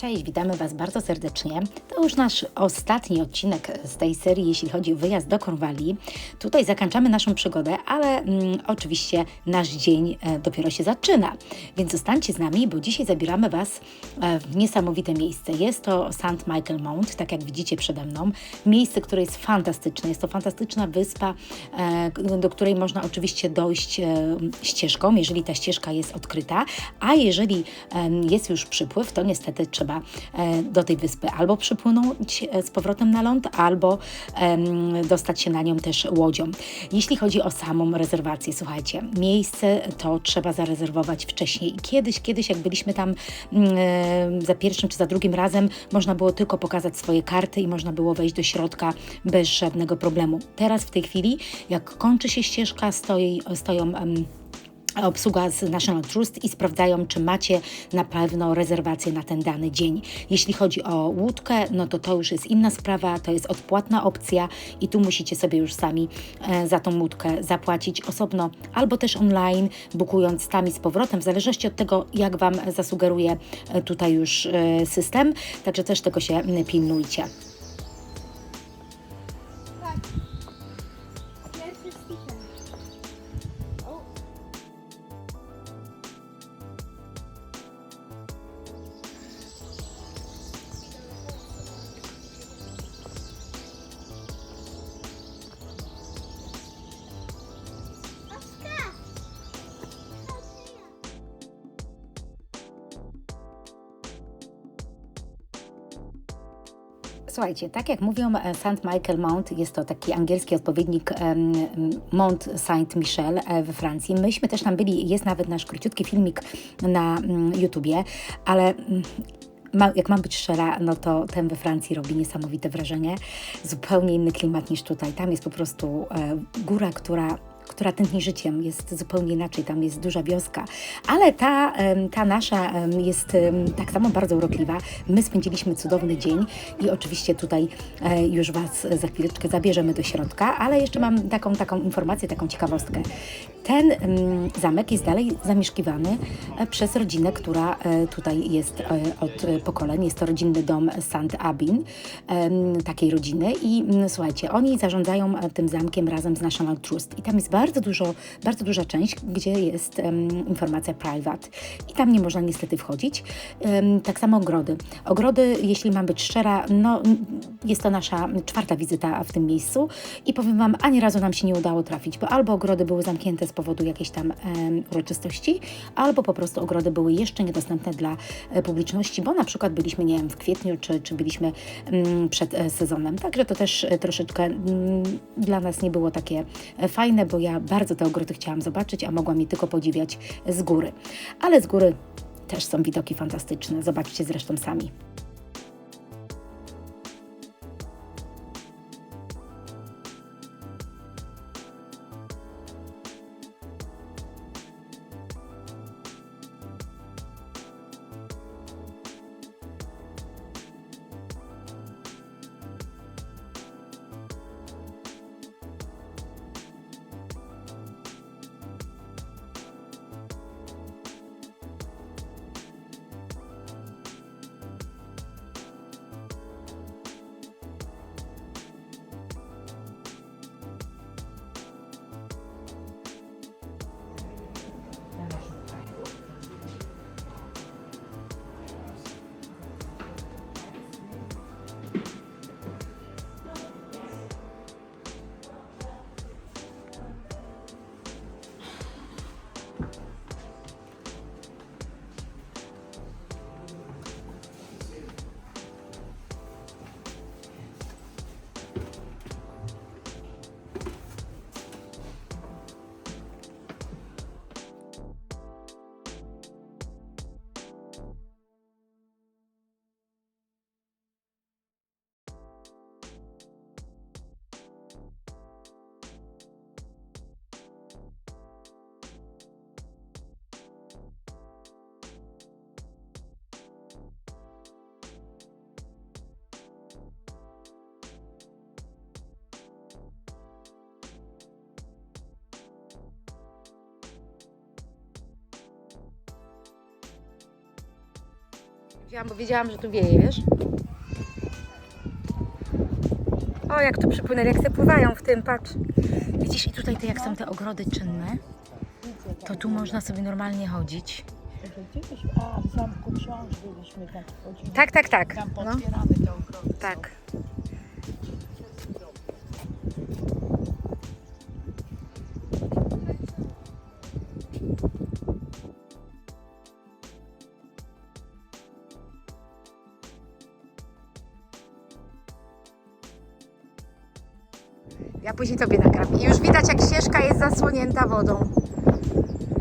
Cześć, witamy Was bardzo serdecznie. To już nasz ostatni odcinek z tej serii, jeśli chodzi o wyjazd do Kornwalii. Tutaj zakończamy naszą przygodę, ale oczywiście nasz dzień dopiero się zaczyna. Więc zostańcie z nami, bo dzisiaj zabieramy Was w niesamowite miejsce. Jest to St. Michael Mount, tak jak widzicie przede mną. Miejsce, które jest fantastyczne. Jest to fantastyczna wyspa, do której można oczywiście dojść ścieżką, jeżeli ta ścieżka jest odkryta, a jeżeli jest już przypływ, to niestety trzeba do tej wyspy albo przypłynąć z powrotem na ląd, albo dostać się na nią też łodzią. Jeśli chodzi o samą rezerwację, słuchajcie, miejsce to trzeba zarezerwować wcześniej. Kiedyś jak byliśmy tam za pierwszym czy za drugim razem, można było tylko pokazać swoje karty i można było wejść do środka bez żadnego problemu. Teraz w tej chwili, jak kończy się ścieżka, stoją obsługa z National Trust i sprawdzają, czy macie na pewno rezerwację na ten dany dzień. Jeśli chodzi o łódkę, no to już jest inna sprawa, to jest odpłatna opcja i tu musicie sobie już sami za tą łódkę zapłacić osobno, albo też online, bukując tam i z powrotem, w zależności od tego, jak Wam zasugeruje tutaj już system, także też tego się pilnujcie. Słuchajcie, tak jak mówią, St. Michael Mount jest to taki angielski odpowiednik Mont Saint-Michel we Francji. Myśmy też tam byli, jest nawet nasz króciutki filmik na YouTubie, ale jak mam być szczera, no to ten we Francji robi niesamowite wrażenie. Zupełnie inny klimat niż tutaj. Tam jest po prostu góra, która tętni życiem, jest zupełnie inaczej, tam jest duża wioska, ale ta nasza jest tak samo bardzo urokliwa. My spędziliśmy cudowny dzień i oczywiście tutaj już Was za chwileczkę zabierzemy do środka, ale jeszcze mam taką informację, taką ciekawostkę. Ten zamek jest dalej zamieszkiwany przez rodzinę, która tutaj jest od pokoleń. Jest to rodzinny dom St. Abin, takiej rodziny i słuchajcie, oni zarządzają tym zamkiem razem z National Trust i tam jest bardzo duża część, gdzie jest informacja private i tam nie można niestety wchodzić. Tak samo ogrody. Ogrody, jeśli mam być szczera, no jest to nasza 4. wizyta w tym miejscu i powiem Wam, ani razu nam się nie udało trafić, bo albo ogrody były zamknięte z powodu jakiejś tam uroczystości, albo po prostu ogrody były jeszcze niedostępne dla publiczności, bo na przykład byliśmy, nie wiem, w kwietniu, czy byliśmy przed sezonem. Także to też troszeczkę dla nas nie było takie fajne, bo ja bardzo te ogrody chciałam zobaczyć, a mogłam je tylko podziwiać z góry. Ale z góry też są widoki fantastyczne. Zobaczcie zresztą sami. Wzięłam, bo wiedziałam, że tu wieje, wiesz? O, jak tu przypłynęli, jak te pływają w tym, patrz. Widzisz, i tutaj jak są te ogrody czynne, to tu można sobie normalnie chodzić. A, w Zamku Książ byliśmy, tam wchodzimy. Tak, tak, tak. Tam No, potwieramy te ogrody. tak. Ja później tobie nagram. I już widać, jak ścieżka jest zasłonięta wodą.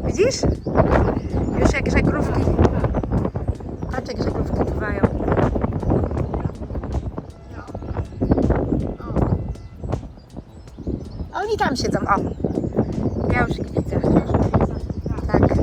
Widzisz? Już jak żeglówki. Patrz, jak żeglówki pływają. A oni tam siedzą, o. Ja już ich widzę. Tak.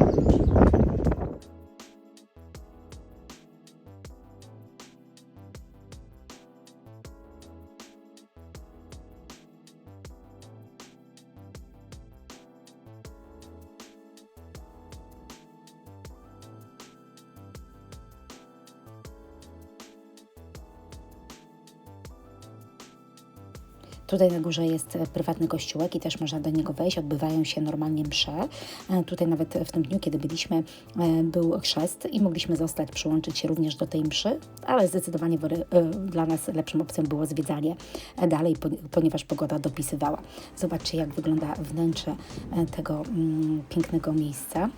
Tutaj na górze jest prywatny kościółek i też można do niego wejść. Odbywają się normalnie msze. Tutaj nawet w tym dniu, kiedy byliśmy, był chrzest i mogliśmy zostać, przyłączyć się również do tej mszy, ale zdecydowanie dla nas lepszą opcją było zwiedzanie dalej, ponieważ pogoda dopisywała. Zobaczcie, jak wygląda wnętrze tego pięknego miejsca.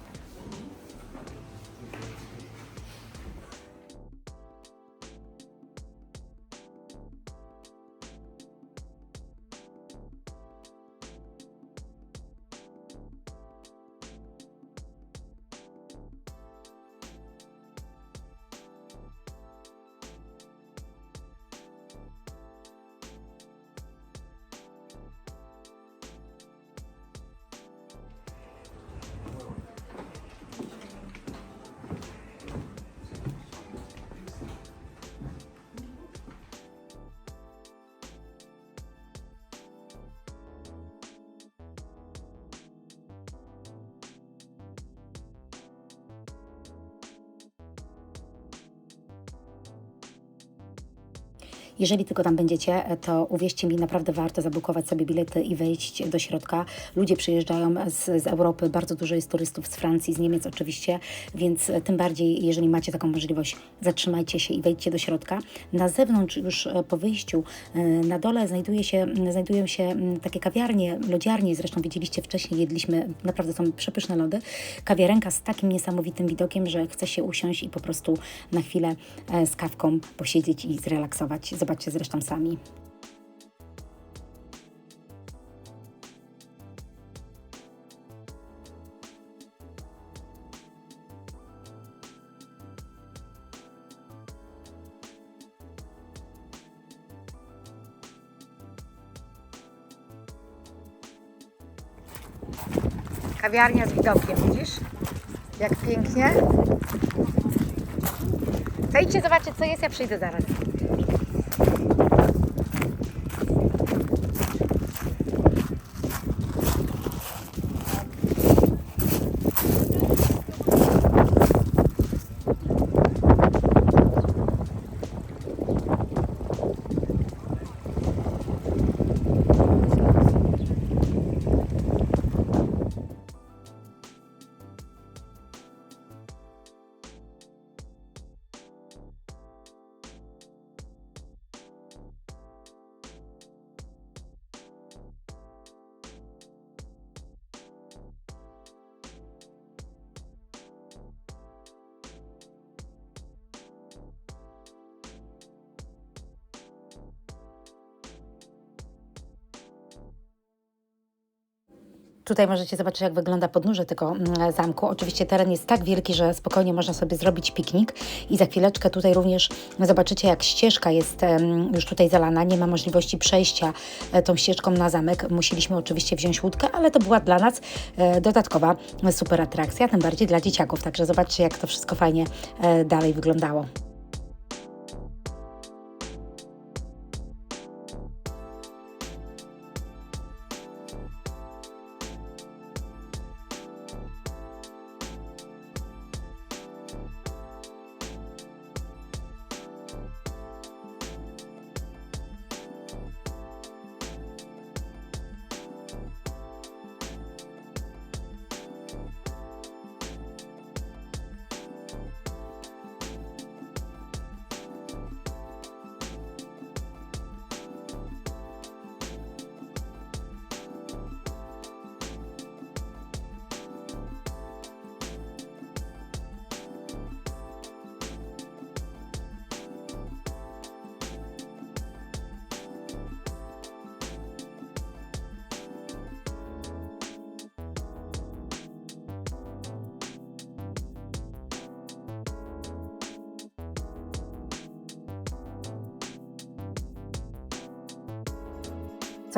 Jeżeli tylko tam będziecie, to uwierzcie mi, naprawdę warto zabukować sobie bilety i wejść do środka. Ludzie przyjeżdżają z Europy, bardzo dużo jest turystów z Francji, z Niemiec oczywiście, więc tym bardziej, jeżeli macie taką możliwość, zatrzymajcie się i wejdźcie do środka. Na zewnątrz już po wyjściu, na dole znajdują się takie kawiarnie, lodziarnie, zresztą widzieliście wcześniej, jedliśmy, naprawdę są przepyszne lody. Kawiarenka z takim niesamowitym widokiem, że chce się usiąść i po prostu na chwilę z kawką posiedzieć i zrelaksować. Zobaczcie zresztą sami. Kawiarnia z widokiem, widzisz? Jak pięknie. Wejdźcie, zobaczcie, co jest, ja przyjdę zaraz. Tutaj możecie zobaczyć, jak wygląda podnóże tego zamku. Oczywiście teren jest tak wielki, że spokojnie można sobie zrobić piknik i za chwileczkę tutaj również zobaczycie, jak ścieżka jest już tutaj zalana. Nie ma możliwości przejścia tą ścieżką na zamek. Musieliśmy oczywiście wziąć łódkę, ale to była dla nas dodatkowa super atrakcja, tym bardziej dla dzieciaków. Także zobaczcie, jak to wszystko fajnie dalej wyglądało.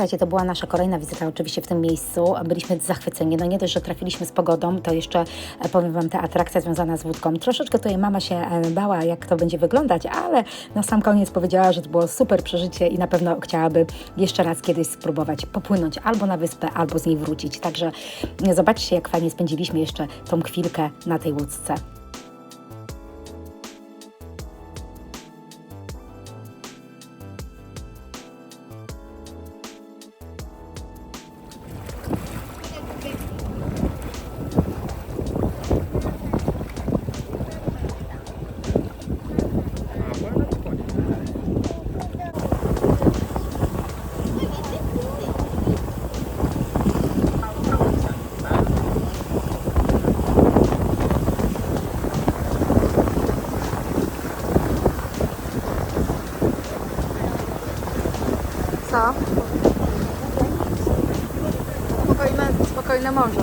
Słuchajcie, to była nasza kolejna wizyta oczywiście w tym miejscu. Byliśmy zachwyceni. No nie dość, że trafiliśmy z pogodą, to jeszcze powiem Wam, ta atrakcja związana z wódką. Troszeczkę tutaj mama się bała, jak to będzie wyglądać, ale na sam koniec powiedziała, że to było super przeżycie i na pewno chciałaby jeszcze raz kiedyś spróbować popłynąć albo na wyspę, albo z niej wrócić. Także zobaczcie, jak fajnie spędziliśmy jeszcze tą chwilkę na tej łódce. Co? Spokojne morze.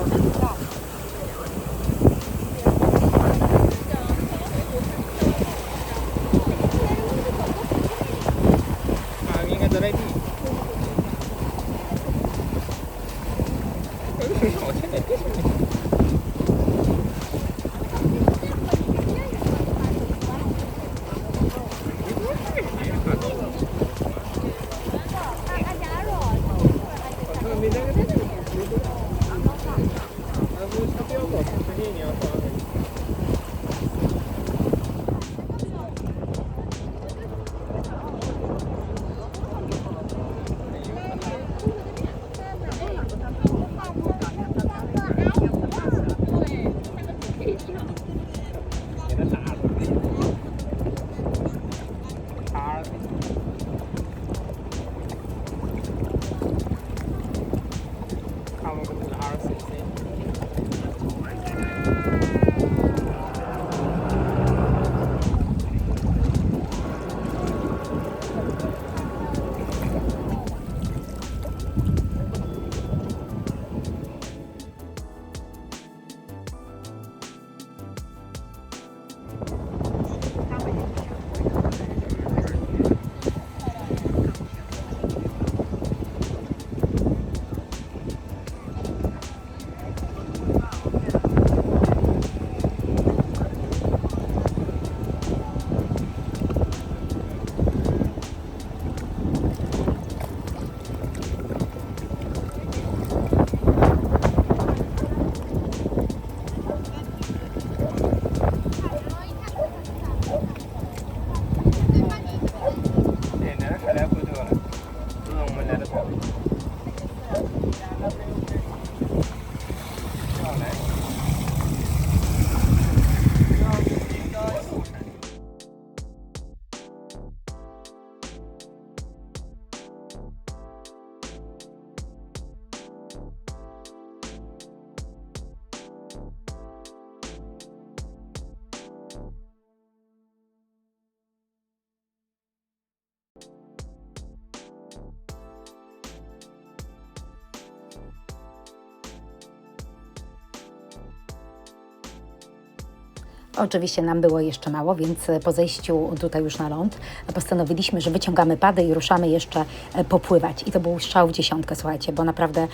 Oczywiście nam było jeszcze mało, więc po zejściu tutaj już na ląd postanowiliśmy, że wyciągamy padę i ruszamy jeszcze popływać. I to był strzał w dziesiątkę, słuchajcie, bo naprawdę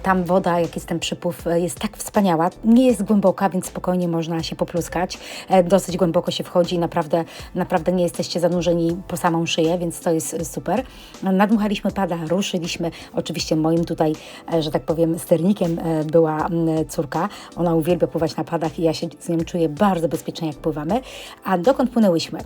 tam woda, jak jest ten przypływ, jest tak wspaniała. Nie jest głęboka, więc spokojnie można się popluskać. Dosyć głęboko się wchodzi, naprawdę nie jesteście zanurzeni po samą szyję, więc to jest super. Nadmuchaliśmy pada, ruszyliśmy. Oczywiście moim tutaj, że tak powiem, sternikiem była córka. Ona uwielbia pływać na padach i ja się z nią czuję bardzo bezpiecznie, jak pływamy. A dokąd płynęłyśmy?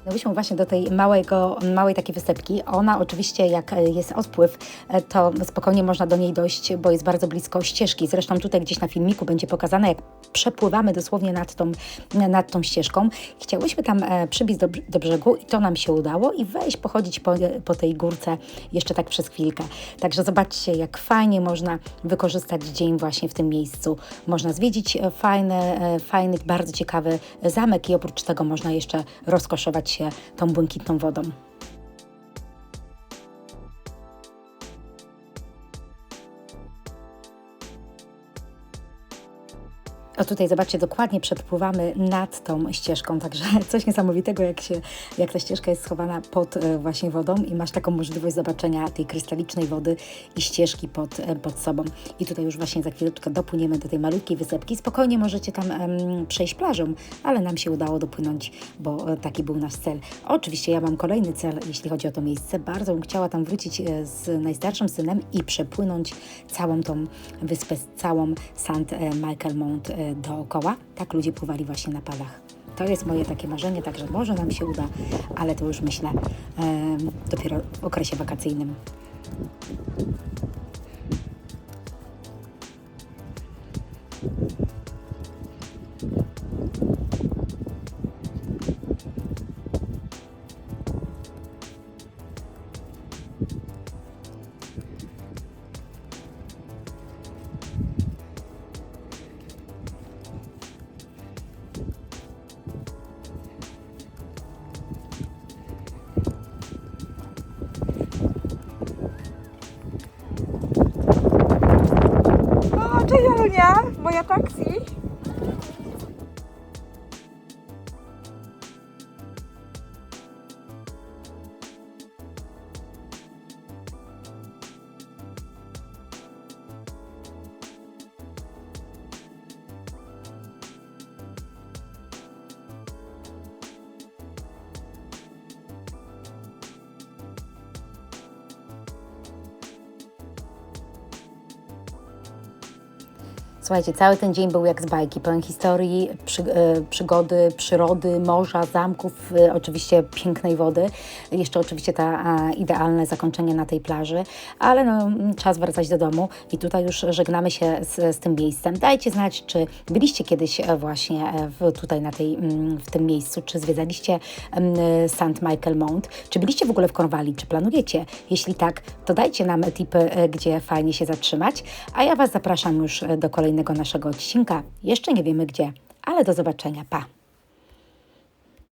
Byliśmy właśnie do tej małej takiej wysepki. Ona oczywiście, jak jest odpływ, to spokojnie można do niej dojść, bo jest bardzo blisko ścieżki. Zresztą tutaj gdzieś na filmiku będzie pokazane, jak przepływamy dosłownie nad tą ścieżką. Chciałyśmy tam przybić do brzegu i to nam się udało i wejść, pochodzić po tej górce jeszcze tak przez chwilkę. Także zobaczcie, jak fajnie można wykorzystać dzień właśnie w tym miejscu. Można zwiedzić fajny, bardzo ciekawy zamek i oprócz tego można jeszcze rozkoszować się tą błękitną wodą. O tutaj zobaczcie, dokładnie przepływamy nad tą ścieżką, także coś niesamowitego, jak ta ścieżka jest schowana pod właśnie wodą i masz taką możliwość zobaczenia tej krystalicznej wody i ścieżki pod sobą. I tutaj już właśnie za chwileczkę dopłyniemy do tej malutkiej wysepki. Spokojnie możecie tam przejść plażą, ale nam się udało dopłynąć, bo taki był nasz cel. Oczywiście ja mam kolejny cel, jeśli chodzi o to miejsce. Bardzo bym chciała tam wrócić z najstarszym synem i przepłynąć całą tą wyspę, całą St. Michael Mount dookoła. Tak ludzie pływali właśnie na palach. To jest moje takie marzenie, także może nam się uda, ale to już myślę dopiero w okresie wakacyjnym. O, cześć Alunia, moja taksi. Słuchajcie, cały ten dzień był jak z bajki, pełen historii, przygody, przyrody, morza, zamków, oczywiście pięknej wody. Jeszcze oczywiście idealne zakończenie na tej plaży, ale no, czas wracać do domu i tutaj już żegnamy się z tym miejscem. Dajcie znać, czy byliście kiedyś właśnie tutaj w tym miejscu, czy zwiedzaliście St. Michael Mount, czy byliście w ogóle w Kornwalii, czy planujecie? Jeśli tak, to dajcie nam tipy, gdzie fajnie się zatrzymać, a ja Was zapraszam już do kolejnego naszego odcinka. Jeszcze nie wiemy gdzie, ale do zobaczenia. Pa!